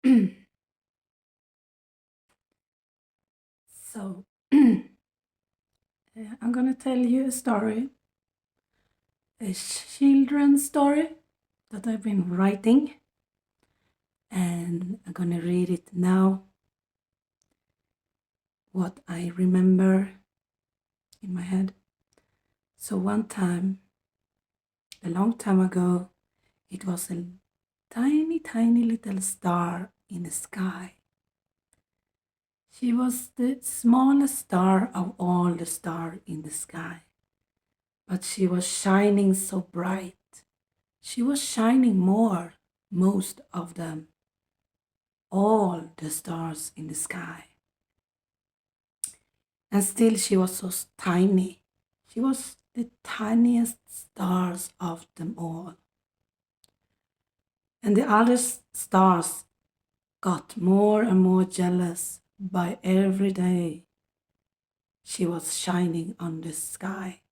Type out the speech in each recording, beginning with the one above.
So, I'm gonna tell you a story, a children's story that I've been writing, and I'm gonna read it now. What I remember in my head. So, one time, a long time ago, it was a tiny, tiny little star in the sky. She was the smallest star of all the stars in the sky, but she was shining so bright. She was shining more, most of them, all the stars in the sky. And still she was so tiny. She was the tiniest stars of them all. And the other stars got more and more jealous by every day she was shining on the sky.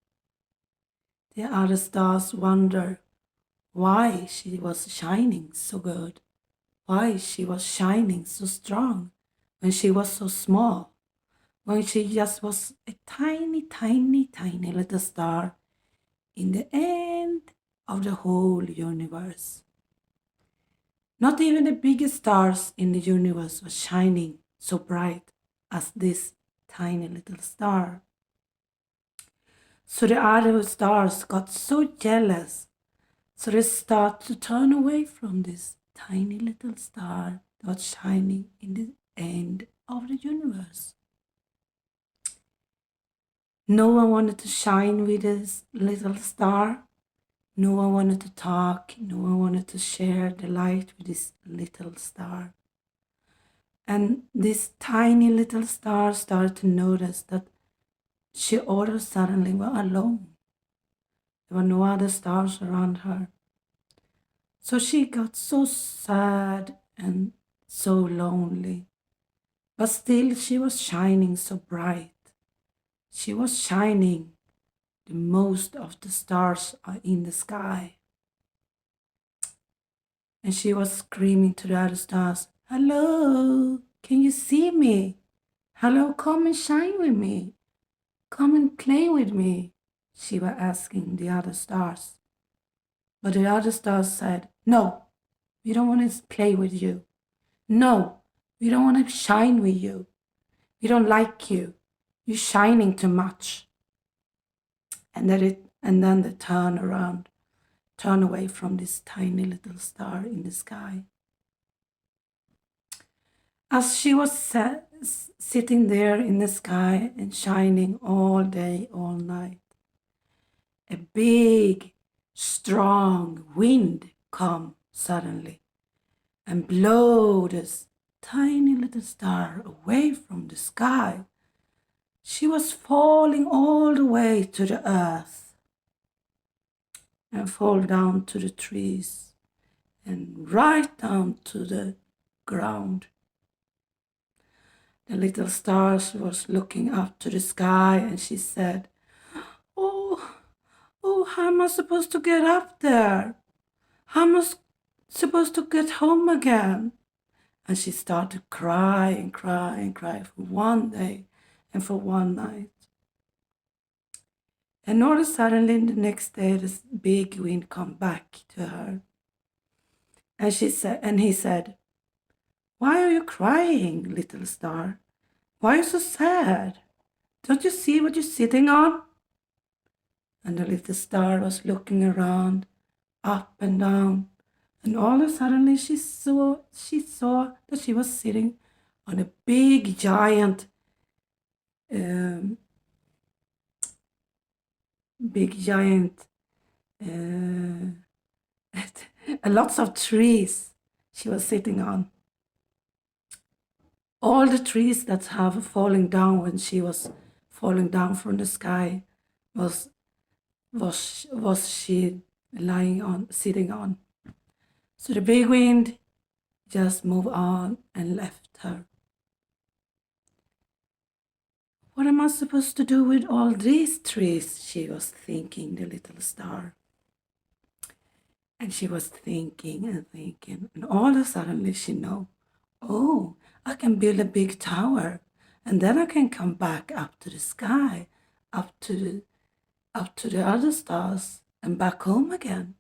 The other stars wondered why she was shining so good, why she was shining so strong when she was so small, when she just was a tiny, tiny, tiny little star in the end of the whole universe. Not even the biggest stars in the universe was shining so bright as this tiny little star. So the other stars got so jealous, so they start to turn away from this tiny little star that was shining in the end of the universe. No one wanted to shine with this little star. No one wanted to talk. No one wanted to share the light with this little star. And this tiny little star started to notice that she all of a sudden was alone. There were no other stars around her. So she got so sad and so lonely. But still she was shining so bright. She was shining the most of the stars are in the sky. And she was screaming to the other stars, "Hello, can you see me? Hello, come and shine with me. Come and play with me," she was asking the other stars. But the other stars said, "No, we don't want to play with you. No, we don't want to shine with you. We don't like you. You're shining too much." And then they turn away from this tiny little star in the sky. As she was sitting there in the sky and shining all day, all night, a big, strong wind come suddenly and blow this tiny little star away from the sky. She was falling all the way to the earth and fall down to the trees and right down to the ground. The little star was looking up to the sky and she said, "Oh, oh, how am I supposed to get up there? How am I supposed to get home again?" And she started to cry and cry and cry for one day and for one night. And all of a sudden, the next day, this big wind come back to her. And he said, "Why are you crying, little star? Why are you so sad? Don't you see what you're sitting on?" And the little star was looking around, up and down, and all of a sudden she saw that she was sitting on a big giant, um, big giant, uh, lots of trees she was sitting on. All the trees that have fallen down when she was falling down from the sky was she sitting on. So the big wind just moved on and left her. "What am I supposed to do with all these trees?" she was thinking, the little star. And she was thinking and thinking, and all of a sudden she know, oh, I can build a big tower, and then I can come back up to the sky, up to the other stars, and back home again.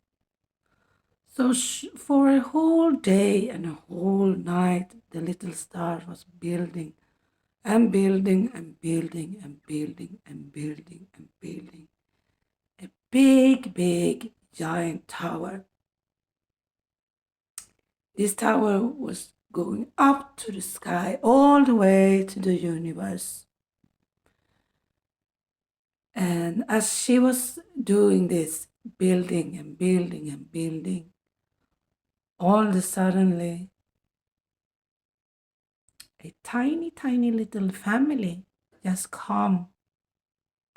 So for a whole day and a whole night, the little star was building and building and building and building and building and building a big, big, giant tower. This tower was going up to the sky, all the way to the universe. And as she was doing this, building and building and building, all of a suddenly, a tiny, tiny little family just come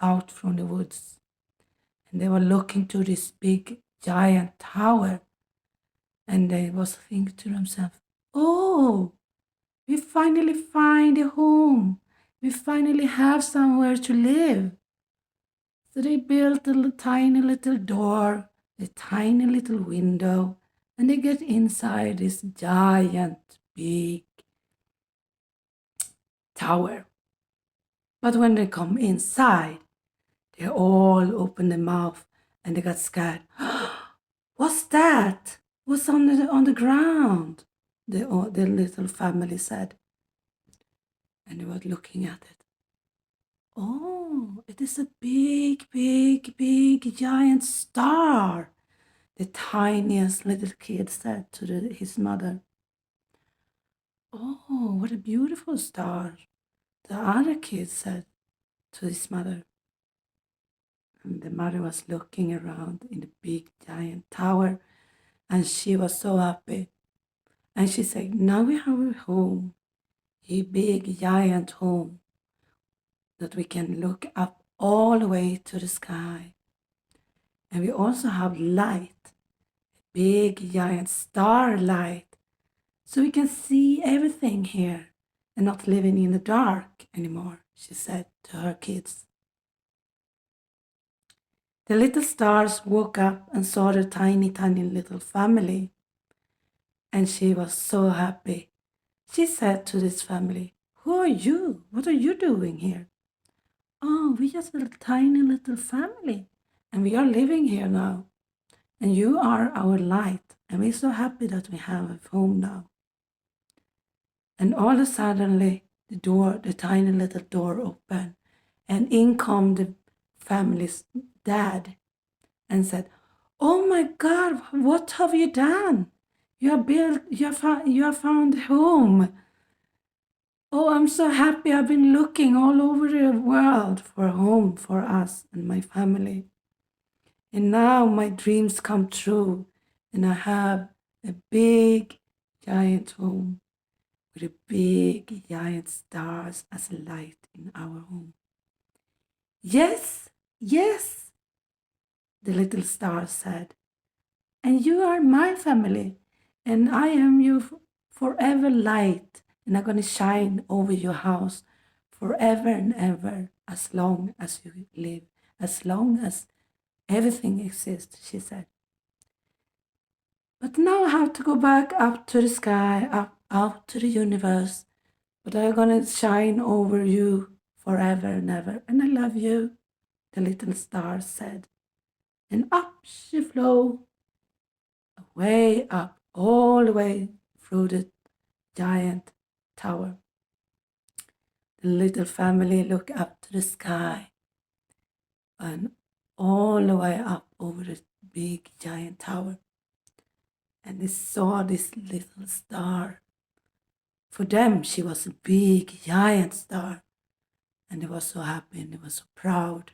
out from the woods. And they were looking to this big, giant tower. And they was thinking to themselves, oh, we finally find a home. We finally have somewhere to live. So they built a tiny little door, a tiny little window, and they get inside this giant, big tower. But when they come inside, they all open their mouth and they got scared. What's that? What's on the ground? The little family said. And they were looking at it. Oh, it is a big, big, big, giant star, the tiniest little kid said to his mother. Oh, what a beautiful star, the other kid said to his mother. And the mother was looking around in the big, giant tower, and she was so happy. And she said, now we have a home, a big, giant home that we can look up all the way to the sky. And we also have light, a big, giant starlight, so we can see everything here and not living in the dark anymore, she said to her kids. The little stars woke up and saw their tiny, tiny little family. And she was so happy. She said to this family, who are you? What are you doing here? Oh, we're just a tiny little family, and we are living here now. And you are our light, and we're so happy that we have a home now. And all of a sudden, the tiny little door opened, and in come the family's dad and said, oh my God, what have you done? You have found a home. Oh, I'm so happy. I've been looking all over the world for a home for us and my family. And now my dreams come true, and I have a big, giant home with a big, giant stars as a light in our home. Yes, yes, the little star said. And you are my family, and I am your forever light, and I'm going to shine over your house forever and ever, as long as you live, as long as everything exists, she said. But now I have to go back up to the sky, up out to the universe. But I'm gonna shine over you forever and ever. And I love you, the little star said. And up she flew, way up, all the way through the giant tower. The little family looked up to the sky and all the way up over the big giant tower. And they saw this little star. For them, she was a big giant star. And they were so happy and they were so proud.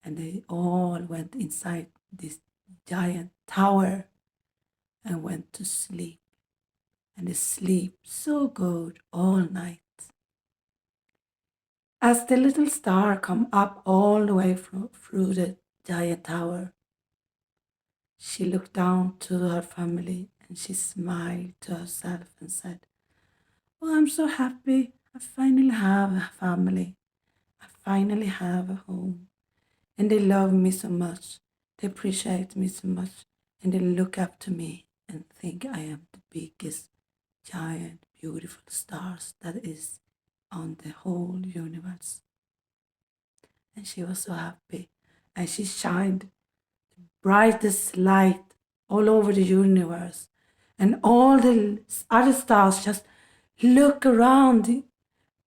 And they all went inside this giant tower and went to sleep. And they sleep so good all night. As the little star come up all the way through the giant tower, she looked down to her family and she smiled to herself and said, oh, I'm so happy. I finally have a family. I finally have a home. And they love me so much. They appreciate me so much. And they look up to me and think I am the biggest, giant, beautiful stars that is on the whole universe. And she was so happy. And she shined brightest light all over the universe. And all the other stars just look around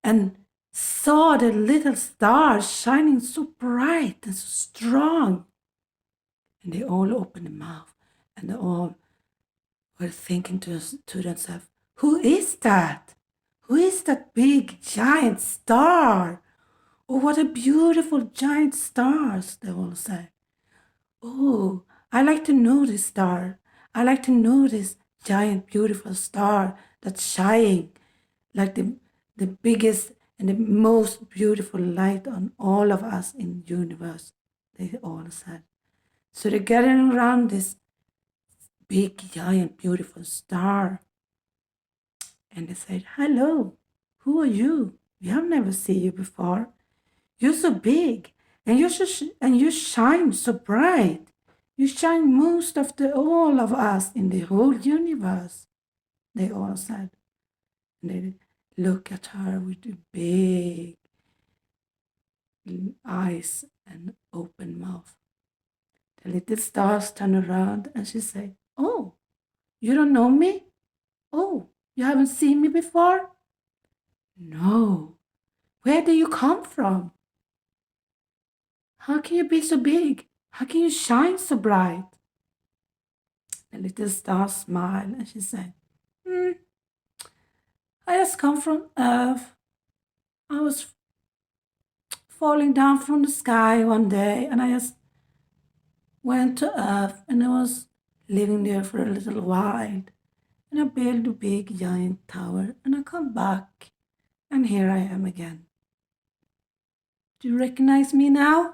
and saw the little stars shining so bright and so strong. And they all opened their mouth and they all were thinking to themselves, who is that? Who is that big giant star? Oh, what a beautiful giant stars, they all said. Oh, I like to know this star. I like to know this giant, beautiful star that's shining like the biggest and the most beautiful light on all of us in the universe, they all said. So they're gathering around this big, giant, beautiful star. And they said, hello, who are you? We have never seen you before. You're so big and you shine so bright. You shine most of all of us in the whole universe, they all said. And they look at her with the big eyes and open mouth. The little stars turn around and she said, oh, you don't know me? Oh, you haven't seen me before? No. Where do you come from? How can you be so big? How can you shine so bright? The little star smiled and she said, I just come from Earth. I was falling down from the sky one day and I just went to Earth and I was living there for a little while. And I built a big giant tower and I come back and here I am again. Do you recognize me now?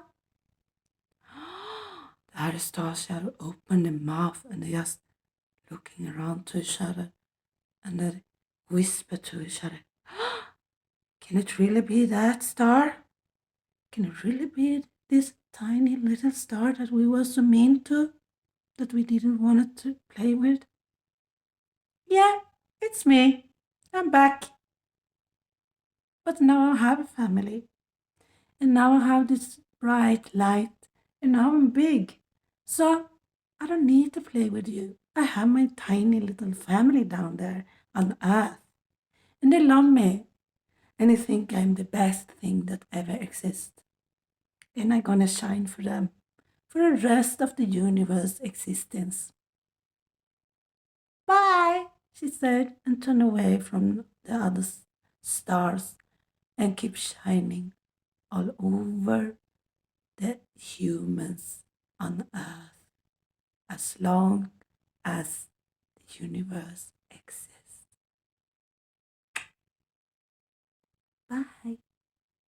The other stars just opened their mouth and they just looking around to each other and they whisper to each other, can it really be that star? Can it really be this tiny little star that we were so mean to, that we didn't want to play with? Yeah, it's me. I'm back. But now I have a family. And now I have this bright light. And now I'm big. So I don't need to play with you. I have my tiny little family down there on Earth. And they love me. And they think I'm the best thing that ever exists. And I'm gonna shine for them for the rest of the universe existence. Bye, she said, and turned away from the other stars and kept shining all over the humans on Earth as long as the universe